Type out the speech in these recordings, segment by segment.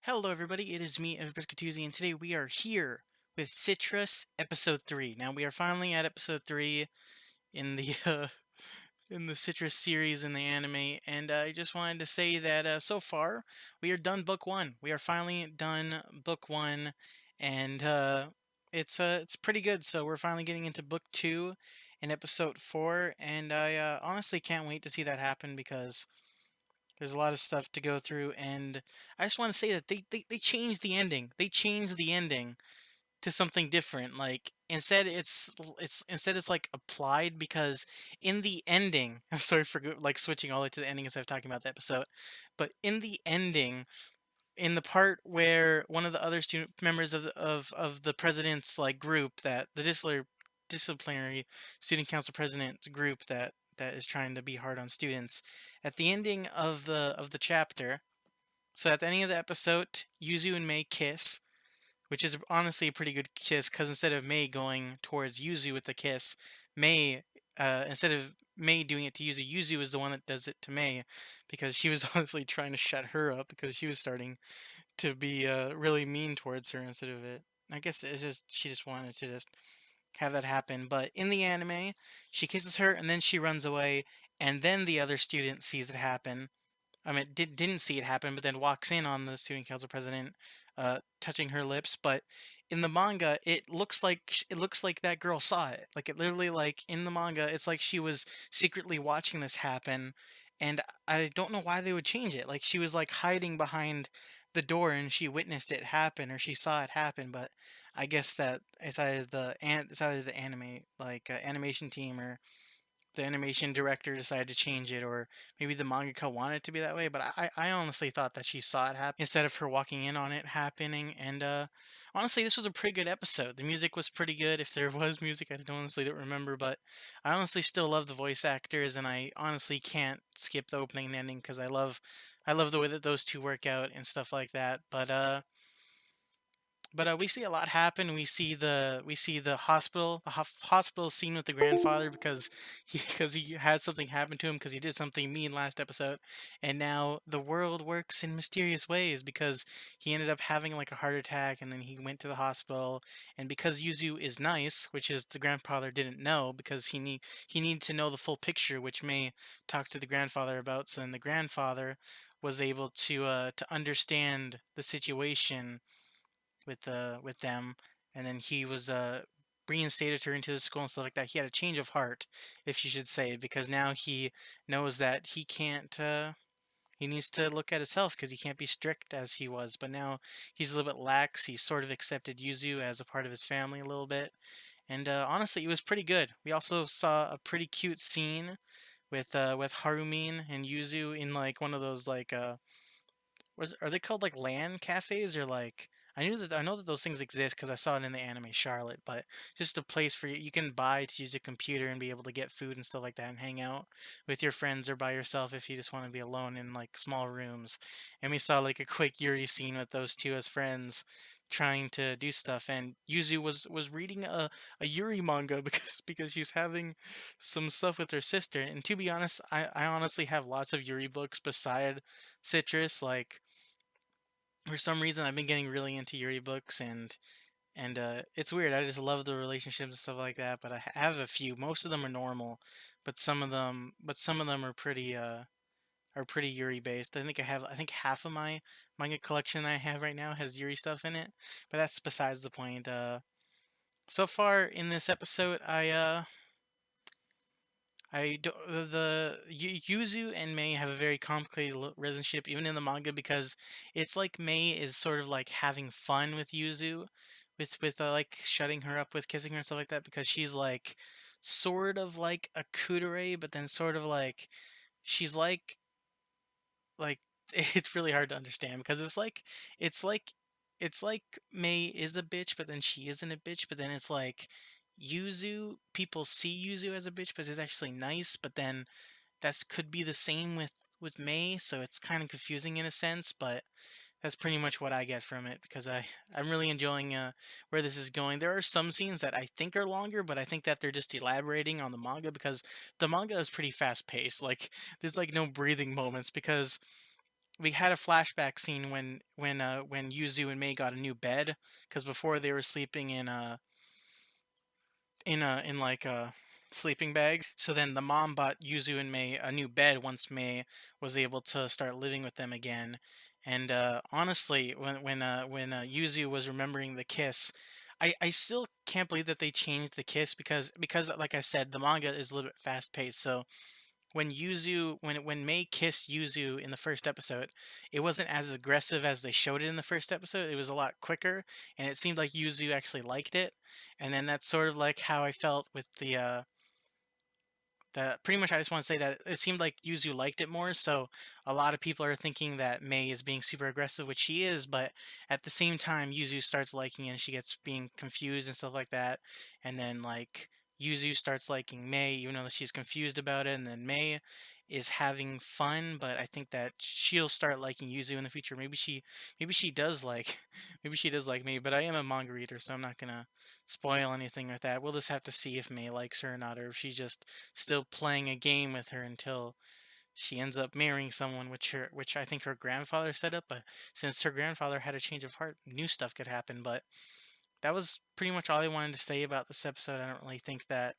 Hello, everybody. It is me, Biscuituzzi, and today we are here with Citrus Episode 3. Now, we are finally at Episode 3 in the in the Citrus series in the anime, and I just wanted to say that so far we are done Book 1. We are finally done Book 1, and it's pretty good. So we're finally getting into Book 2 in Episode 4, and I honestly can't wait to see that happen because there's a lot of stuff to go through, and I just want to say that they changed the ending. They changed the ending to something different. Like instead it's like applied because in the ending, I'm sorry for like switching all the way to the ending instead of talking about the episode, but in the ending, in the part where one of the other student members of the president's like group, that the disciplinary student council president group that is trying to be hard on students, at the ending of the chapter, so at the ending of the episode, Yuzu and Mei kiss, which is honestly a pretty good kiss because instead of Mei going towards Yuzu with the kiss, Mei, instead of Mei doing it to Yuzu, Yuzu is the one that does it to Mei because she was honestly trying to shut her up because she was starting to be really mean towards her instead of it. I guess it's just she just wanted to just have that happen. But in the anime, she kisses her and then she runs away, and then the other student sees it happen. I mean, didn't see it happen, but then walks in on the student council president, touching her lips. But in the manga, it looks like that girl saw it. Like it literally, like in the manga, it's like she was secretly watching this happen, and I don't know why they would change it. Like she was like hiding behind the door and she witnessed it happen or she saw it happen. But I guess that it's either the anime animation team or the animation director decided to change it, or maybe the mangaka wanted it to be that way. But I honestly thought that she saw it happen instead of her walking in on it happening. And honestly, this was a pretty good episode. The music was pretty good. If there was music, I honestly don't remember, but I honestly still love the voice actors, and I honestly can't skip the opening and ending because I love the way that those two work out and stuff like that. But we see a lot happen. We see the hospital, hospital scene with the grandfather because he had something happen to him because he did something mean last episode, and now the world works in mysterious ways because he ended up having like a heart attack and then he went to the hospital, and because Yuzu is nice, which is the grandfather didn't know because he needed to know the full picture, which May talk to the grandfather about. So then the grandfather was able to understand the situation with them, and then he was reinstated her into the school and stuff like that. He had a change of heart, if you should say, because now he knows that he can't. He needs to look at his health because he can't be strict as he was. But now he's a little bit lax. He sort of accepted Yuzu as a part of his family a little bit, and honestly, it was pretty good. We also saw a pretty cute scene with Harumin and Yuzu in like one of those like are they called like LAN cafes or like I know that those things exist because I saw it in the anime Charlotte, but just a place for you can buy to use a computer and be able to get food and stuff like that and hang out with your friends or by yourself if you just want to be alone in like small rooms. And we saw like a quick Yuri scene with those two as friends trying to do stuff, and Yuzu was reading a Yuri manga because she's having some stuff with her sister. And to be honest, I honestly have lots of Yuri books beside Citrus. Like for some reason I've been getting really into Yuri books, and it's weird. I just love the relationships and stuff like that. But I have a few. Most of them are normal, but some of them are pretty Yuri based. I think half of my manga collection that I have right now has Yuri stuff in it. But that's besides the point. So far in this episode, Yuzu and Mei have a very complicated relationship, even in the manga, because it's like Mei is sort of like having fun with Yuzu, with like shutting her up with kissing her and stuff like that, because she's like sort of like a kudere, but then sort of like she's like it's really hard to understand because it's like it's like Mei is a bitch, but then she isn't a bitch, but then it's like Yuzu, people see Yuzu as a bitch, but it's actually nice, but then that could be the same with Mei, so it's kind of confusing in a sense, but that's pretty much what I get from it because I'm really enjoying where this is going. There are some scenes that I think are longer, but I think that they're just elaborating on the manga because the manga is pretty fast paced. Like there's like no breathing moments because we had a flashback scene when Yuzu and Mei got a new bed, because before they were sleeping in like a sleeping bag. So then the mom bought Yuzu and Mei a new bed once Mei was able to start living with them again. And honestly, when Yuzu was remembering the kiss, I still can't believe that they changed the kiss, because like I said, the manga is a little bit fast paced. So when Mei kissed Yuzu in the first episode, it wasn't as aggressive as they showed it in the first episode. It was a lot quicker, and it seemed like Yuzu actually liked it. And then that's sort of like how I felt with the pretty much I just want to say that it seemed like Yuzu liked it more, so a lot of people are thinking that Mei is being super aggressive, which she is, but at the same time Yuzu starts liking it and she gets being confused and stuff like that. And then like Yuzu starts liking Mei even though she's confused about it, and then Mei is having fun, but I think that she'll start liking Yuzu in the future. Maybe she does like maybe she does like Mei, but I am a manga reader, so I'm not gonna spoil anything with that. We'll just have to see if Mei likes her or not, or if she's just still playing a game with her until she ends up marrying someone, which I think her grandfather set up. But since her grandfather had a change of heart, new stuff could happen. But that was pretty much all I wanted to say about this episode. I don't really think that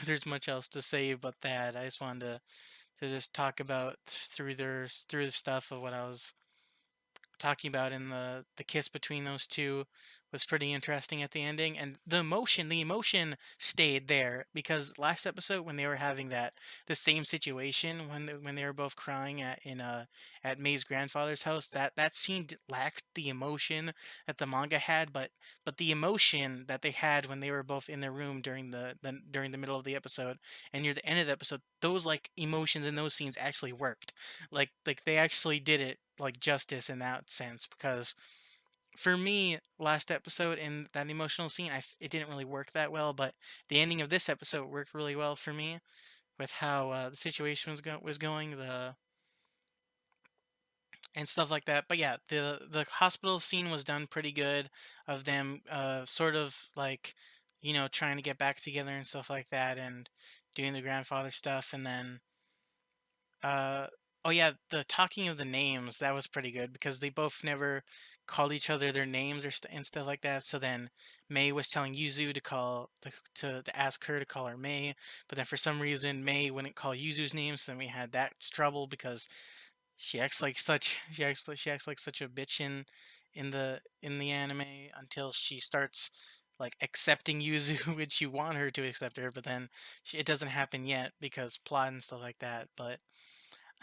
there's much else to say but that. I just wanted to just talk about through the stuff of what I was talking about, in the kiss between those two was pretty interesting at the ending. And the emotion stayed there, because last episode when they were having the same situation when they were both crying at May's grandfather's house, that scene lacked the emotion that the manga had. But the emotion that they had when they were both in their room during the middle of the episode and near the end of the episode, those like emotions in those scenes actually worked. Like they actually did it like justice in that sense, because for me last episode in that emotional scene, it didn't really work that well, but the ending of this episode worked really well for me with how the situation was going, the and stuff like that. But yeah, the hospital scene was done pretty good, of them sort of like, trying to get back together and stuff like that, and doing the grandfather stuff. And then Uh, oh yeah, the talking of the names, that was pretty good, because they both never called each other their names and stuff like that. So then Mei was telling Yuzu to ask her to call her Mei, but then for some reason Mei wouldn't call Yuzu's name. So then we had that trouble, because she acts like such a bitch in the anime, until she starts like accepting Yuzu, which you want her to accept her, but then it doesn't happen yet because plot and stuff like that. But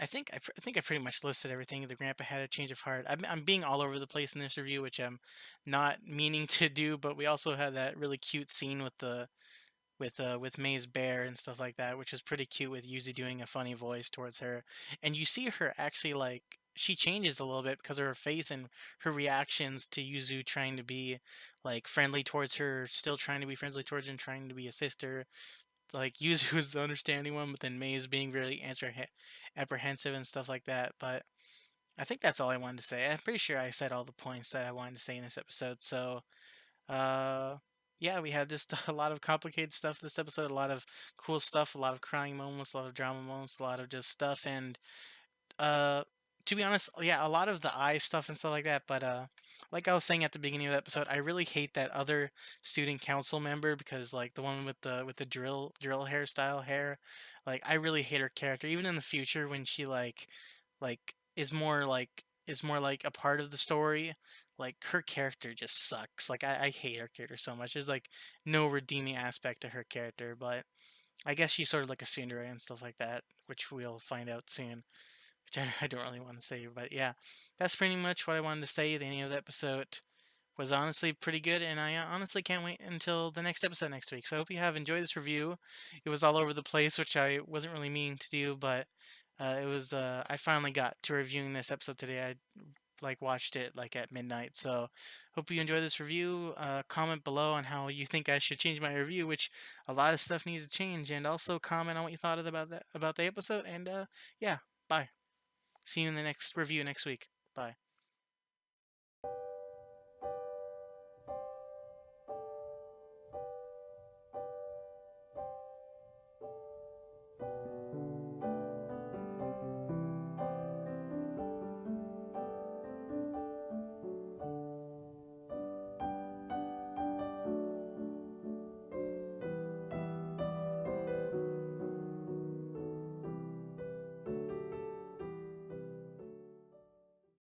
I think I pretty much listed everything. The grandpa had a change of heart. I'm being all over the place in this review, which I'm not meaning to do. But we also had that really cute scene with May's bear and stuff like that, which was pretty cute, with Yuzi doing a funny voice towards her. And you see her actually like she changes a little bit because of her face and her reactions to Yuzu trying to be like friendly towards her, still trying to be friendly towards her and trying to be a sister. Like Yuzu is the understanding one, but then May is being really apprehensive and stuff like that. But I think that's all I wanted to say. I'm pretty sure I said all the points that I wanted to say in this episode. So, uh, yeah, we had just a lot of complicated stuff this episode, a lot of cool stuff, a lot of crying moments, a lot of drama moments, a lot of just stuff. And uh, to be honest, yeah, a lot of the eye stuff and stuff like that. But like I was saying at the beginning of the episode, I really hate that other student council member, because like the one with the drill hairstyle hair, like I really hate her character. Even in the future when she like is more like a part of the story, like her character just sucks. Like I hate her character so much. There's like no redeeming aspect to her character, but I guess she's sort of like a Cinderella and stuff like that, which we'll find out soon, which I don't really want to say. But yeah, that's pretty much what I wanted to say. The ending of the episode was honestly pretty good, and I honestly can't wait until the next episode next week. So I hope you have enjoyed this review. It was all over the place, which I wasn't really meaning to do, but it was. I finally got to reviewing this episode today. I like watched it like at midnight. So hope you enjoy this review. Comment below on how you think I should change my review, which a lot of stuff needs to change, and also comment on what you thought about the episode. And yeah, bye. See you in the next review next week. Bye.